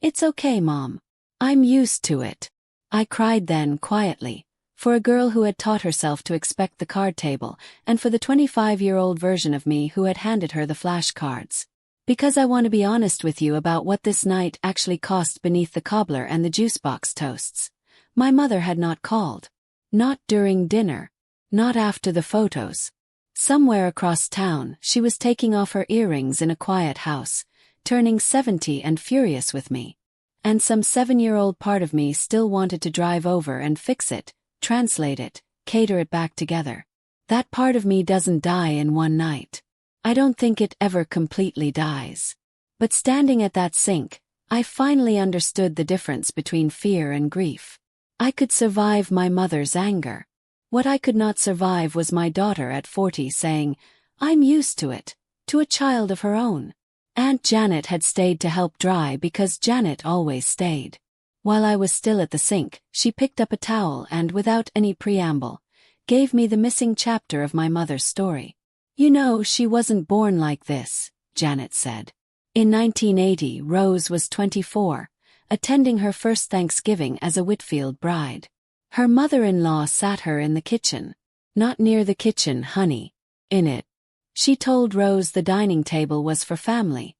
A: "It's okay, Mom. I'm used to it." I cried then quietly, for a girl who had taught herself to expect the card table, and for the 25-year-old version of me who had handed her the flashcards. Because I want to be honest with you about what this night actually cost beneath the cobbler and the juice box toasts. My mother had not called. Not during dinner. Not after the photos. Somewhere across town, she was taking off her earrings in a quiet house, turning 70 and furious with me. And some 7-year-old part of me still wanted to drive over and fix it, translate it, cater it back together. That part of me doesn't die in one night. I don't think it ever completely dies. But standing at that sink, I finally understood the difference between fear and grief. I could survive my mother's anger. What I could not survive was my daughter at 40 saying, "I'm used to it," to a child of her own. Aunt Janet had stayed to help dry because Janet always stayed. While I was still at the sink, she picked up a towel and, without any preamble, gave me the missing chapter of my mother's story. "You know, she wasn't born like this," Janet said. In 1980, Rose was 24, attending her first Thanksgiving as a Whitfield bride. Her mother-in-law sat her in the kitchen. "Not near the kitchen, honey. In it." She told Rose the dining table was for family,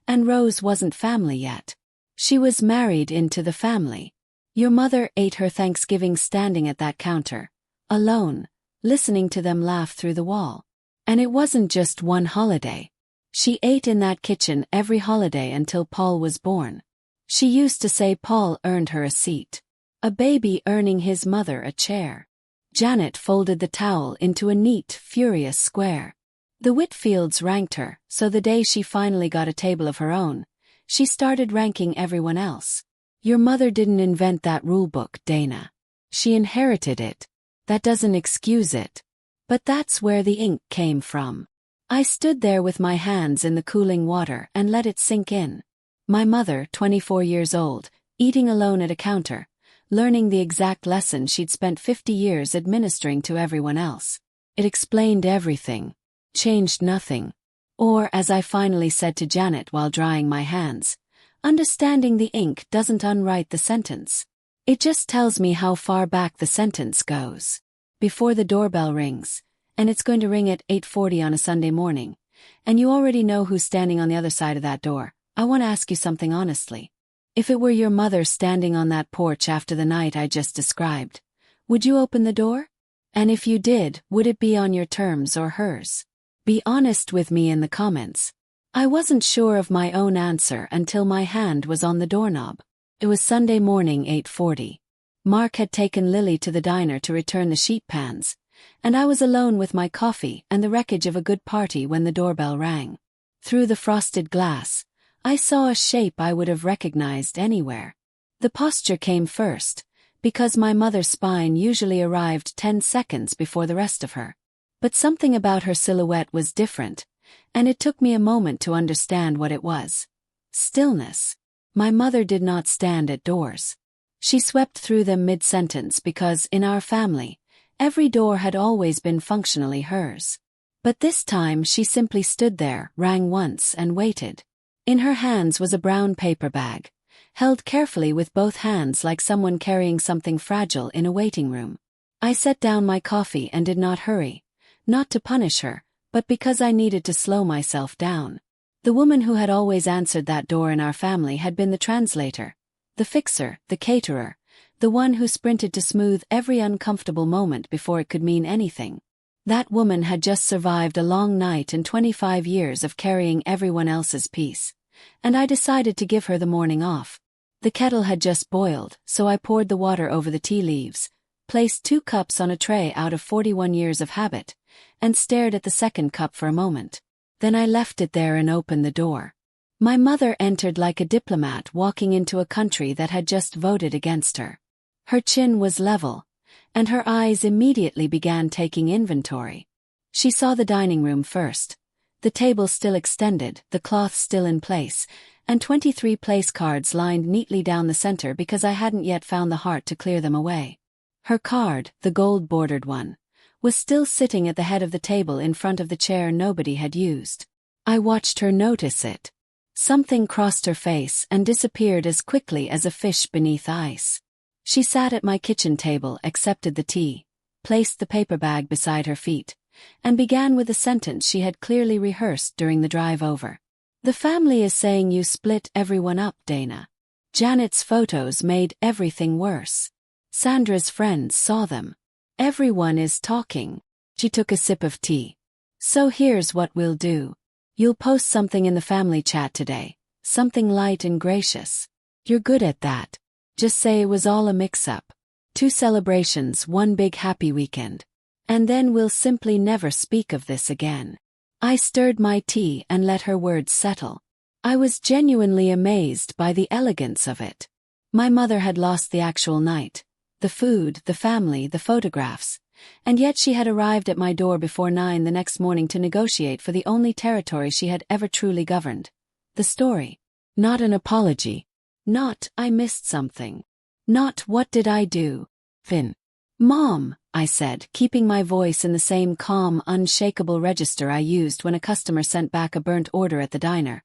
A: and Rose wasn't family yet. She was married into the family. Your mother ate her Thanksgiving standing at that counter, alone, listening to them laugh through the wall. And it wasn't just one holiday. She ate in that kitchen every holiday until Paul was born. She used to say Paul earned her a seat. A baby earning his mother a chair. Janet folded the towel into a neat, furious square. The Whitfields ranked her, so the day she finally got a table of her own, she started ranking everyone else. Your mother didn't invent that rulebook, Dana. She inherited it. That doesn't excuse it. But that's where the ink came from. I stood there with my hands in the cooling water and let it sink in. My mother, 24 years old, eating alone at a counter, learning the exact lesson she'd spent 50 years administering to everyone else. It explained everything, changed nothing. Or, as I finally said to Janet while drying my hands, understanding the ink doesn't unwrite the sentence. It just tells me how far back the sentence goes. Before the doorbell rings, and it's going to ring at 8:40 on a Sunday morning, and you already know who's standing on the other side of that door, I want to ask you something honestly. If it were your mother standing on that porch after the night I just described, would you open the door? And if you did, would it be on your terms or hers? Be honest with me in the comments. I wasn't sure of my own answer until my hand was on the doorknob. It was Sunday morning, 8:40. Mark had taken Lily to the diner to return the sheet pans, and I was alone with my coffee and the wreckage of a good party when the doorbell rang. Through the frosted glass, I saw a shape I would have recognized anywhere. The posture came first, because my mother's spine usually arrived 10 seconds before the rest of her. But something about her silhouette was different, and it took me a moment to understand what it was. Stillness. My mother did not stand at doors. She swept through them mid-sentence because, in our family, every door had always been functionally hers. But this time she simply stood there, rang once, and waited. In her hands was a brown paper bag, held carefully with both hands like someone carrying something fragile in a waiting room. I set down my coffee and did not hurry, not to punish her, but because I needed to slow myself down. The woman who had always answered that door in our family had been the translator, the fixer, the caterer, the one who sprinted to smooth every uncomfortable moment before it could mean anything. That woman had just survived a long night and 25 years of carrying everyone else's peace, and I decided to give her the morning off. The kettle had just boiled, so I poured the water over the tea leaves, placed 2 cups on a tray out of 41 years of habit, and stared at the second cup for a moment. Then I left it there and opened the door. My mother entered like a diplomat walking into a country that had just voted against her. Her chin was level, and her eyes immediately began taking inventory. She saw the dining room first, the table still extended, the cloth still in place, and 23 place cards lined neatly down the center because I hadn't yet found the heart to clear them away. Her card, the gold-bordered one, was still sitting at the head of the table in front of the chair nobody had used. I watched her notice it. Something crossed her face and disappeared as quickly as a fish beneath ice. She sat at my kitchen table, accepted the tea, placed the paper bag beside her feet, and began with a sentence she had clearly rehearsed during the drive over. The family is saying you split everyone up, Dana. Janet's photos made everything worse. Sandra's friends saw them. Everyone is talking. She took a sip of tea. So here's what we'll do. You'll post something in the family chat today, something light and gracious. You're good at that. Just say it was all a mix-up. 2 celebrations, 1 big happy weekend. And then we'll simply never speak of this again. I stirred my tea and let her words settle. I was genuinely amazed by the elegance of it. My mother had lost the actual night, the food, the family, the photographs, and yet she had arrived at my door before 9 the next morning to negotiate for the only territory she had ever truly governed. The story. Not an apology. Not, I missed something. Not, what did I do? Finn. Mom, I said, keeping my voice in the same calm, unshakable register I used when a customer sent back a burnt order at the diner.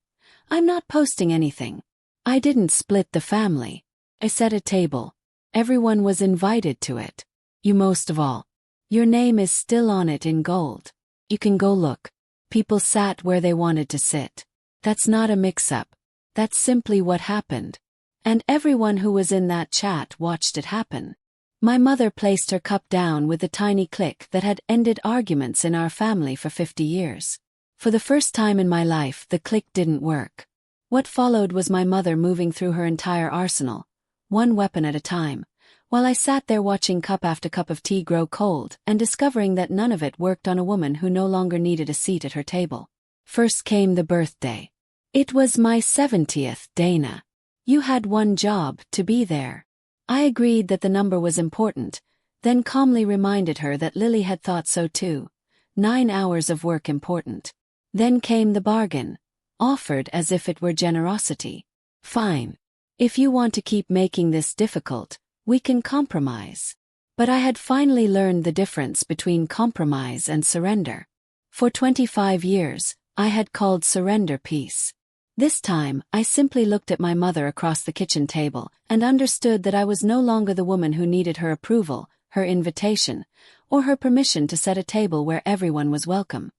A: I'm not posting anything. I didn't split the family. I set a table. Everyone was invited to it. You most of all. Your name is still on it in gold. You can go look. People sat where they wanted to sit. That's not a mix-up. That's simply what happened. And everyone who was in that chat watched it happen. My mother placed her cup down with the tiny click that had ended arguments in our family for 50 years. For the first time in my life, the click didn't work. What followed was my mother moving through her entire arsenal, one weapon at a time, while I sat there watching cup after cup of tea grow cold and discovering that none of it worked on a woman who no longer needed a seat at her table. First came the birthday. It was my 70th, Dana. You had one job, to be there. I agreed that the number was important, then calmly reminded her that Lily had thought so too. 9 hours of work important. Then came the bargain, offered as if it were generosity. Fine. If you want to keep making this difficult, we can compromise. But I had finally learned the difference between compromise and surrender. For 25 years, I had called surrender peace. This time, I simply looked at my mother across the kitchen table and understood that I was no longer the woman who needed her approval, her invitation, or her permission to set a table where everyone was welcome.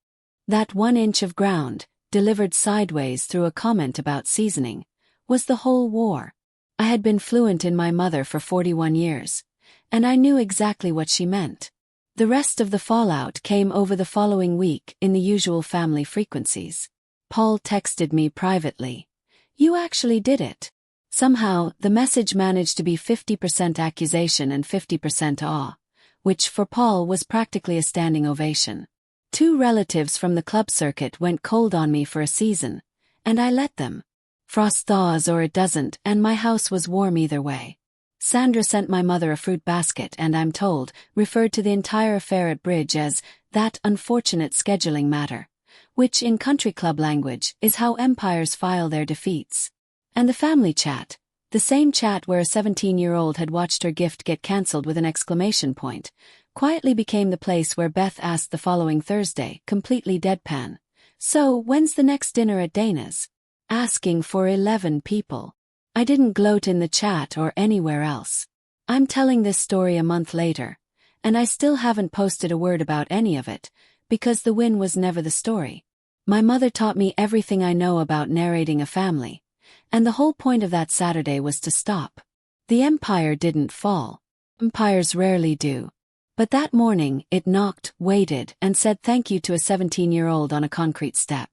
A: That 1 inch of ground, delivered sideways through a comment about seasoning, was the whole war. I had been fluent in my mother for 41 years, and I knew exactly what she meant. The rest of the fallout came over the following week in the usual family frequencies. Paul texted me privately. You actually did it. Somehow, the message managed to be 50% accusation and 50% awe, which for Paul was practically a standing ovation. 2 relatives from the club circuit went cold on me for a season, and I let them. Frost thaws or it doesn't, and my house was warm either way. Sandra sent my mother a fruit basket and I'm told, referred to the entire affair at Bridge as that unfortunate scheduling matter, which in country club language is how empires file their defeats. And the family chat, the same chat where a 17-year-old had watched her gift get cancelled with an exclamation point, quietly became the place where Beth asked the following Thursday, completely deadpan, "So, when's the next dinner at Dana's?" Asking for 11 people. I didn't gloat in the chat or anywhere else. I'm telling this story a month later, and I still haven't posted a word about any of it, because the win was never the story. My mother taught me everything I know about narrating a family, and the whole point of that Saturday was to stop. The empire didn't fall. Empires rarely do. But that morning, it knocked, waited, and said thank you to a 17-year-old on a concrete step.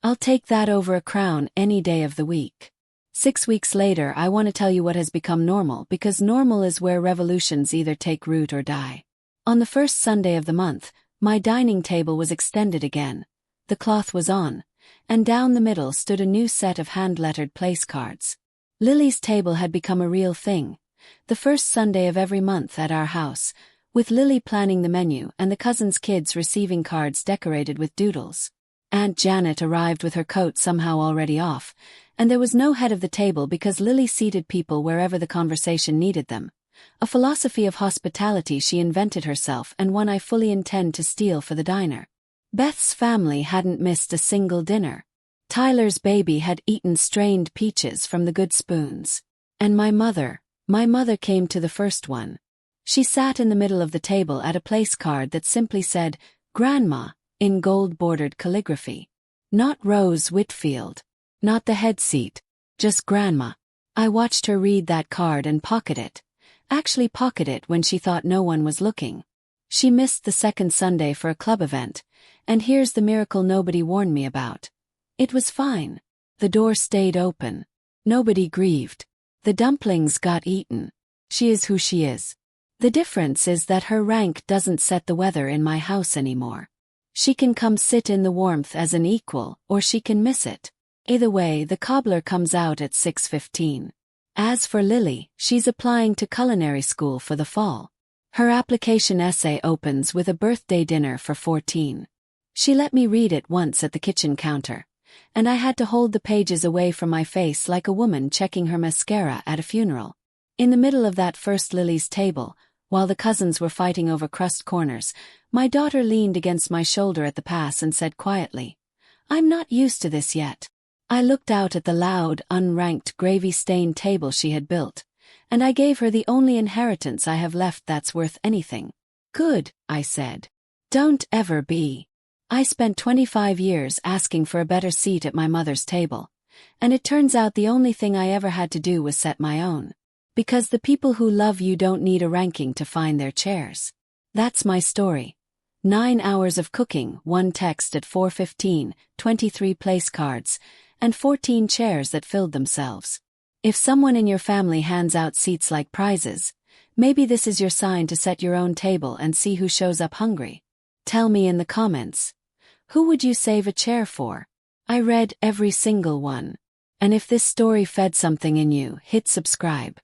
A: I'll take that over a crown any day of the week. 6 weeks later, I want to tell you what has become normal, because normal is where revolutions either take root or die. On the first Sunday of the month, my dining table was extended again. The cloth was on, and down the middle stood a new set of hand-lettered place cards. Lily's table had become a real thing. The first Sunday of every month at our house, with Lily planning the menu and the cousins' kids receiving cards decorated with doodles. Aunt Janet arrived with her coat somehow already off, and there was no head of the table because Lily seated people wherever the conversation needed them. A philosophy of hospitality she invented herself and one I fully intend to steal for the diner. Beth's family hadn't missed a single dinner. Tyler's baby had eaten strained peaches from the good spoons. And my mother came to the first one. She sat in the middle of the table at a place card that simply said, Grandma, in gold-bordered calligraphy. Not Rose Whitfield. Not the head seat. Just Grandma. I watched her read that card and pocket it. Actually pocket it when she thought no one was looking. She missed the second Sunday for a club event, and here's the miracle nobody warned me about. It was fine. The door stayed open. Nobody grieved. The dumplings got eaten. She is who she is. The difference is that her rank doesn't set the weather in my house anymore. She can come sit in the warmth as an equal, or she can miss it. Either way, the cobbler comes out at 6:15. As for Lily, she's applying to culinary school for the fall. Her application essay opens with a birthday dinner for 14. She let me read it once at the kitchen counter, and I had to hold the pages away from my face like a woman checking her mascara at a funeral. In the middle of that first Lily's table, while the cousins were fighting over crust corners, my daughter leaned against my shoulder at the pass and said quietly, I'm not used to this yet. I looked out at the loud, unranked, gravy-stained table she had built, and I gave her the only inheritance I have left that's worth anything. Good, I said. Don't ever be. I spent 25 years asking for a better seat at my mother's table, and it turns out the only thing I ever had to do was set my own. Because the people who love you don't need a ranking to find their chairs. That's my story. 9 hours of cooking, 1 text at 4:15, 23 place cards, and 14 chairs that filled themselves. If someone in your family hands out seats like prizes, maybe this is your sign to set your own table and see who shows up hungry. Tell me in the comments. Who would you save a chair for? I read every single one. And if this story fed something in you, hit subscribe.